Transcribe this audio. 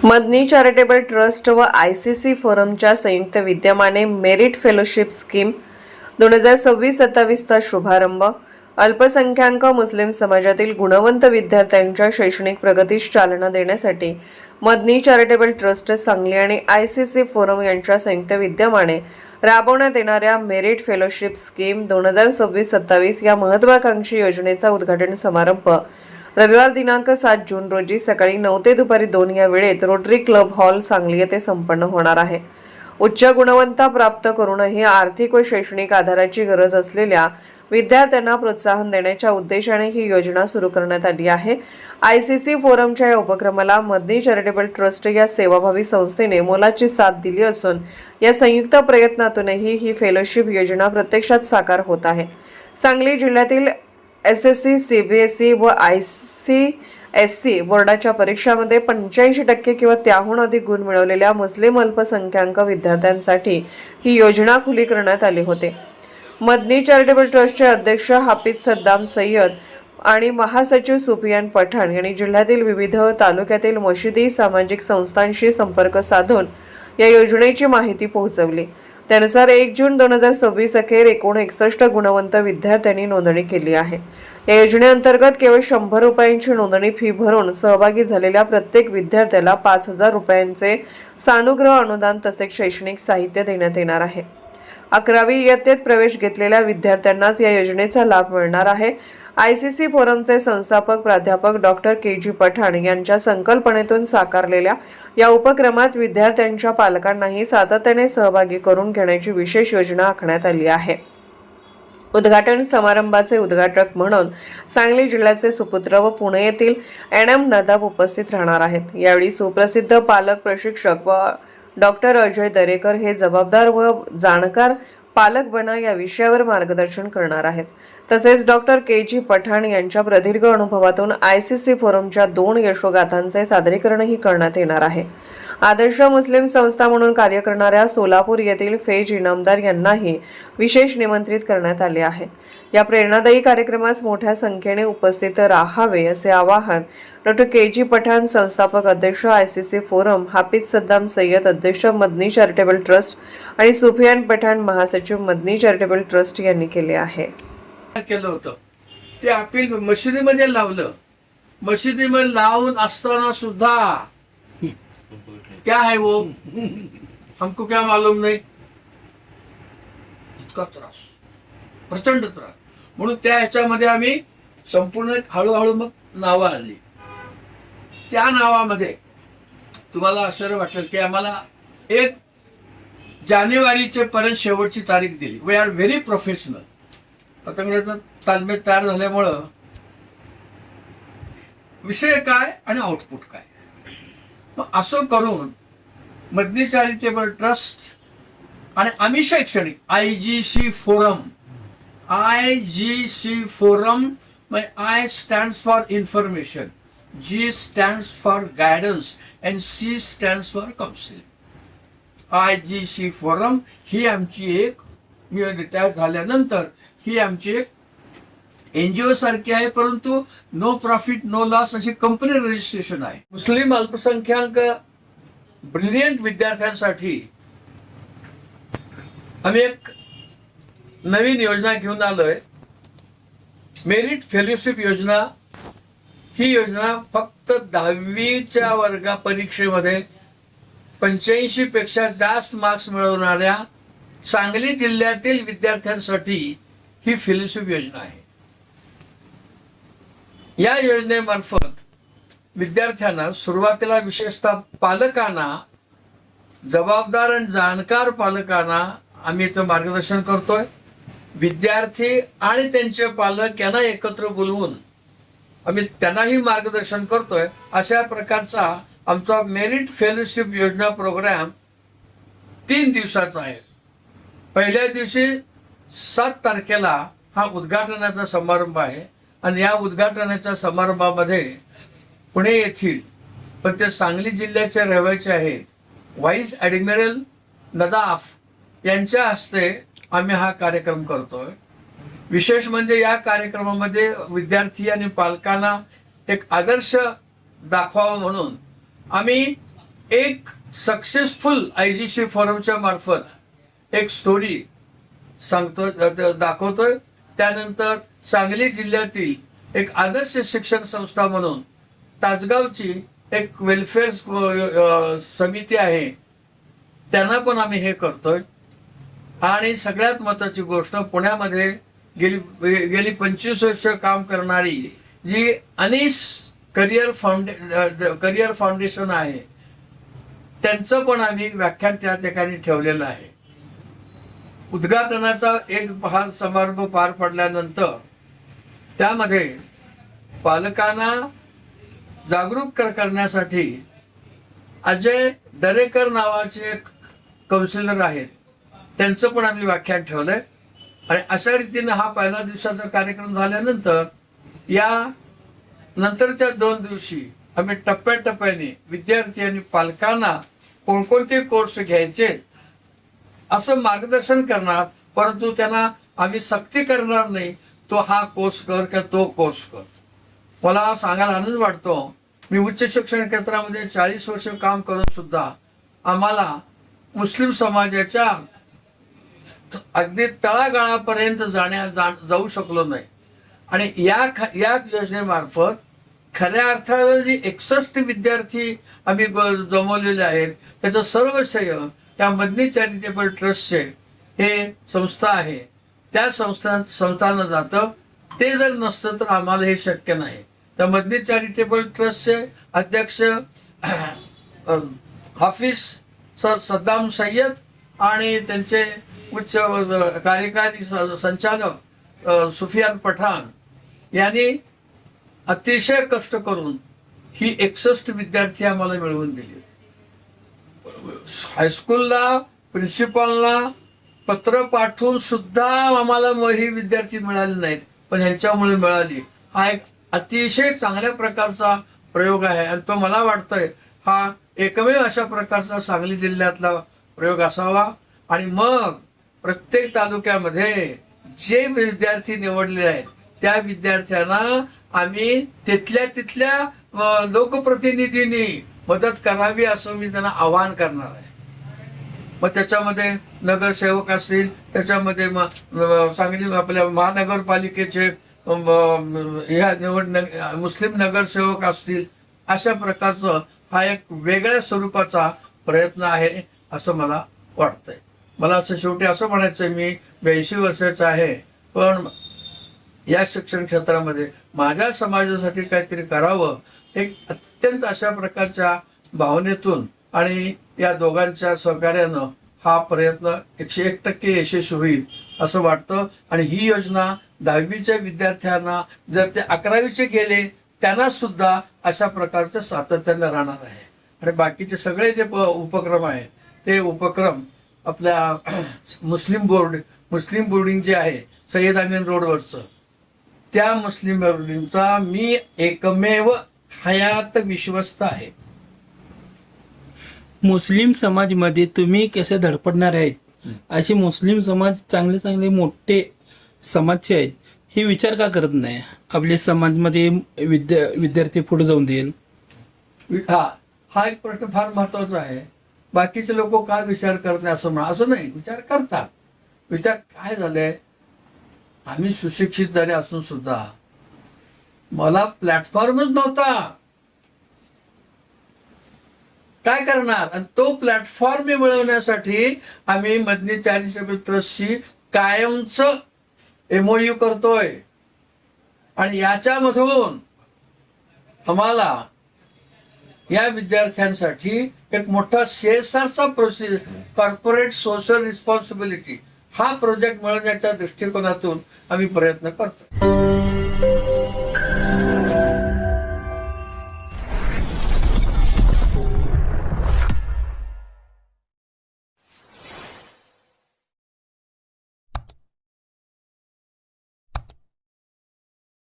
मदनी charitable trust व ICC फोरमच्या संयुक्त विद्यमाने मेरिट फेलोशिप स्कीम 2026-27 चा शुभारंभ। अल्पसंख्याक मुस्लिम समाजातील गुणवंत विद्यार्थ्यांच्या शैक्षणिक प्रगतीस चालना देण्यासाठी मदनी चॅरिटेबल ट्रस्ट सांगली आणि आयसीसी फोरम यांच्या संयुक्त विद्यमाने राबवण्यात येणाऱ्या मेरिट फेलोशिप स्कीम 2026-27 या महत्त्वाकांक्षी योजनेचा उद्घाटन समारंभ रविवार दिनांक 7 जून रोजी सकाळी 9 ते दुपारी 2 या वेळेत रोटरी क्लब हॉल सांगली येथे संपन्न होणार आहे। उच्च गुणवत्ता प्राप्त करूनही आर्थिक व शैक्षणिक आधाराची गरज असलेल्या विद्यार्थ्यांना प्रोत्साहन देण्याच्या उद्देशाने ही योजना सुरू करण्यात आली आहे। आयसीसी फोरमच्या या उपक्रमाला मदनी चॅरिटेबल ट्रस्ट या सेवाभावी संस्थेने मोलाची साथ दिली असून या संयुक्त प्रयत्नातूनही ही फेलोशिप योजना प्रत्यक्षात साकार होत आहे। सांगली जिल्ह्यातील एसएससी, सीबीएसई व आयसीएससी बोर्डाच्या परीक्षांमध्ये 85% किंवा त्याहून अधिक गुण मिळवलेल्या मुस्लिम अल्पसंख्याक विद्यार्थ्यांसाठी ही योजना खुली करण्यात आली होते। मदनी चॅरिटेबल ट्रस्टचे अध्यक्ष हाफिज सद्दाम सय्यद आणि महासचिव सुफियान पठाण यांनी जिल्ह्यातील विविध तालुक्यातील मशिदी सामाजिक संस्थांशी संपर्क साधून या योजनेची माहिती पोहोचवली। त्यानुसार 1 जून 2026 अखेर 61 गुणवंत विद्यार्थ्यांनी नोंदणी केली आहे। या योजनेअंतर्गत केवळ 100 रुपयांची नोंदणी फी भरून सहभागी झालेल्या प्रत्येक विद्यार्थ्याला 5000 रुपयांचे सानुग्रह अनुदान तसेच शैक्षणिक साहित्य देण्यात येणार आहे। 11वी इयत्तेत प्रवेश घेतलेल्या विद्यार्थ्यांनाच या योजनेचा लाभ मिळणार आहे। आयसीसी फोरमचे संस्थापक प्राध्यापक डॉक्टर के.जी. पठाण यांच्या संकल्पनेतून साकारलेल्या या उपक्रमात विद्यार्थ्यांच्या पालकांनाही सातत्याने सहभागी करून घेण्याची विशेष योजना आखण्यात आली आहे। उद्घाटन समारंभाचे उद्घाटक म्हणून सांगली जिल्ह्याचे सुपुत्र व पुणे येथील एन.एम. नदाब उपस्थित राहणार आहेत। यावेळी सुप्रसिद्ध पालक प्रशिक्षक व डॉक्टर अजय दरेकर हे जबाबदार व जाणकार पालक बना या विषयावर मार्गदर्शन करणार आहेत। तसेच डॉक्टर के.जी. पठाण यांच्या प्रदीर्घ अनुभवातून आयसीसी फोरमच्या 2 यशोगाथांचे सादरीकरणही करण्यात येणार आहे। आदर्श मुस्लिम संस्था म्हणून कार्य करणाऱ्या सोलापूर येथील फैज इनामदार यांनाही विशेष निमंत्रित करण्यात आले आहे। या प्रेरणादायी कार्यक्रमास मोठ्या संख्येने उपस्थित राहावे असे आवाहन डॉक्टर के.जी. पठाण, संस्थापक अध्यक्ष आयसीसी फोरम, हाफिज सद्दाम सय्यद, अध्यक्ष मदनी चॅरिटेबल ट्रस्ट आणि सुफियान पठाण, महासचिव मदनी चॅरिटेबल ट्रस्ट यांनी केले आहे। केलं होतं ते अपील मशिदीमध्ये लावलं। मशिदीमध्ये लावून असताना सुद्धा क्या है वो हमको क्या मालूम नाही, इतका त्रास, प्रचंड त्रास। म्हणून त्या ह्याच्यामध्ये आम्ही संपूर्ण हळूहळू मग नावं आली। त्या नावामध्ये तुम्हाला आश्चर्य वाटेल की आम्हाला 1 जानेवारीचे पर्यंत शेवटची तारीख दिली। We are very professional. पतंगाचा तालमेल तयार झाल्यामुळं विषय काय आणि आउटपुट काय, मग असं करून मदनी चॅरिटेबल ट्रस्ट आणि आम्ही शैक्षणिक IGC forum I stands for information, G stands for guidance and C stands for counselling. IGC forum ही आमची एक, मी रिटायर झाल्यानंतर ही आमची एक एनजीओ सारखी आहे, परंतु नो प्रॉफिट नो लॉस अशी कंपनी रजिस्ट्रेशन आहे। मुस्लिम अल्पसंख्याक ब्रिलियंट विद्यार्थ्यांसाठी आम्ही एक नवीन योजना घेऊन आलोय, मेरिट फेलोशिप योजना। ही योजना फक्त 10वीच्या वर्गा परीक्षेमध्ये 85 पेक्षा जास्त मार्क्स मिळवणाऱ्या सांगली जिल्ह्यातील विद्यार्थ्यांसाठी ही फेलोशिप योजना आहे। या योजनेमार्फत विद्यार्थ्यांना सुरुवातीला विशेषतः पालकांना, जबाबदार आणि जाणकार पालकांना आम्ही इथं मार्गदर्शन करतोय। विद्यार्थी आणि त्यांचे पालक यांना एकत्र बोलवून आम्ही त्यांनाही मार्गदर्शन करतोय। अशा प्रकारचा आमचा मेरिट फेलोशिप योजना प्रोग्राम 3 दिवसाचा आहे। पहिल्या दिवशी 7 तारखेला हा उद्घाटनाचा समारंभ आहे आणि या उद्घाटनाच्या समारंभामध्ये पुणे येथील पण ते सांगली जिल्ह्याचे रहिवासी आहेत व्हाईस ॲडमिरल नदाफ यांच्या हस्ते आम्ही हा कार्यक्रम करतोय। विशेष म्हणजे या कार्यक्रमामध्ये विद्यार्थी आणि पालकांना एक आदर्श दाखवावा म्हणून आम्ही एक सक्सेसफुल IGC फोरमच्या मार्फत एक स्टोरी सांगतोय, दाखवतोय. त्यानंतर सांगली जिल्ह्यातील एक आदर्श शिक्षण संस्था म्हणून तासगावची एक वेलफेअर समिती आहे, त्यांना पण आम्ही हे करतोय. आणि सगळ्यात महत्वाची गोष्ट, पुण्यामध्ये गेली 25 वर्ष काम करणारी जी अनीस करिअर फाउंडेशन आहे, त्यांचं पण आम्ही व्याख्यान त्या ठिकाणी ठेवलेलं आहे. उद्घाटनाचा एक हा समारंभ पार पडल्यानंतर त्यामध्ये पालकांना जागरूक करण्यासाठी अजय दरेकर नावाचे काउन्सिलर आहेत, त्यांचं पण आम्ही व्याख्यान ठेवलंय. आणि अशा रीतीने हा पहिला दिवसाचा कार्यक्रम झाल्यानंतर या नंतरच्या 2 दिवशी आम्ही टप्प्याटप्प्याने विद्यार्थी आणि पालकांना कोणकोणते कोर्स घ्यायचे असं मार्गदर्शन करणार. परंतु त्यांना आम्ही सक्ती करणार नाही, तो हा कोर्स कर किंवा तो कोर्स कर. मला सांगायला आनंद वाटतो, मी उच्च शिक्षण क्षेत्रामध्ये 40 वर्ष काम करून सुद्धा आम्हाला मुस्लिम समाजाच्या अगदी तळागाळापर्यंत जाऊ शकलो नाही. आणि या योजनेमार्फत खऱ्या अर्थानं जी 61 विद्यार्थी आम्ही जमवलेले आहेत, त्याचं सर्व श्रेय या मदनी चॅरिटेबल ट्रस्टचे हे संस्था आहे, त्या संस्थांना जातं. ते जर नसतं तर आम्हाला हे शक्य नाही. त्या मदनी चॅरिटेबल ट्रस्टचे अध्यक्ष हाफिज सद्दाम सय्यद आणि त्यांचे उच्च कार्यकारी संचालक सुफियान पठाण यांनी अतिशय कष्ट करून ही 61 विद्यार्थी आम्हाला मिळवून दिली. हायस्कूलला प्रिन्सिपलला पत्र पाठवून सुद्धा आम्हाला ही विद्यार्थी मिळाले नाहीत, पण ह्यांच्यामुळे मिळाली. हा एक अतिशय चांगल्या प्रकारचा प्रयोग आहे आणि तो मला वाटतोय हा एकमेव अशा प्रकारचा सांगली जिल्ह्यातला प्रयोग असावा. आणि मग प्रत्येक तालुक्यामध्ये जे विद्यार्थी निवडले आहेत त्या विद्यार्थ्यांना आम्ही तिथल्या लोकप्रतिनिधींनी मदत करावी असं मी त्यांना आवाहन करणार आहे. मग त्याच्यामध्ये नगरसेवक असतील, त्याच्यामध्ये सांगली आपल्या महानगरपालिकेचे मुस्लिम नगरसेवक असतील, अशा प्रकारचं हा एक वेगळ्या स्वरूपाचा प्रयत्न आहे असं मला वाटतंय. मला असं शेवटी असं म्हणायचं, मी 82 वर्षाचा आहे, पण या शिक्षण क्षेत्रामध्ये माझ्या समाजासाठी काहीतरी करावं, एक अत्यंत अशा प्रकारच्या भावनेतून आणि या दोघांच्या सहकार्यानं हा प्रयत्न 101% यशस्वी होईल असं वाटतं. आणि ही योजना 10वीच्या विद्यार्थ्यांना, जर ते 11वीचे गेले त्यांना सुद्धा अशा प्रकारचं सातत्यानं राहणार आहे. आणि बाकीचे सगळे जे उपक्रम आहेत ते उपक्रम आपल्या मुस्लिम बोर्डिंग जे आहे सय्यद अमीन रोडवरचं, त्या मुस्लिम बोर्डिंगचा मी एकमेव हयात विश्वस्त आहे. मुस्लिम समाजमध्ये तुम्ही कसे धडपडणार आहेत, असे मुस्लिम समाज चांगले मोठे समाजचे आहेत, हे विचार का करत नाही? आपल्या समाजमध्ये विद्यार्थी पुढे जाऊन देईल. हा एक प्रश्न फार महत्वाचा आहे. बाकीचे लोक काय विचार करत नाही असं नाही, विचार करतात. विचार काय झालंय, आम्ही सुशिक्षित झाले असून सुद्धा मला प्लॅटफॉर्मच नव्हता. काय करणार? आणि तो प्लॅटफॉर्म मिळवण्यासाठी आम्ही मदनी चॅरिटेबल ट्रस्टशी कायमच MOU करतोय. आणि याच्यामधून आम्हाला या विद्यार्थ्यांसाठी एक मोठा CSRचा प्रोसेस, कॉर्पोरेट सोशल रिस्पॉन्सिबिलिटी, हा प्रोजेक्ट मिळवण्याच्या दृष्टिकोनातून आम्ही प्रयत्न करतो.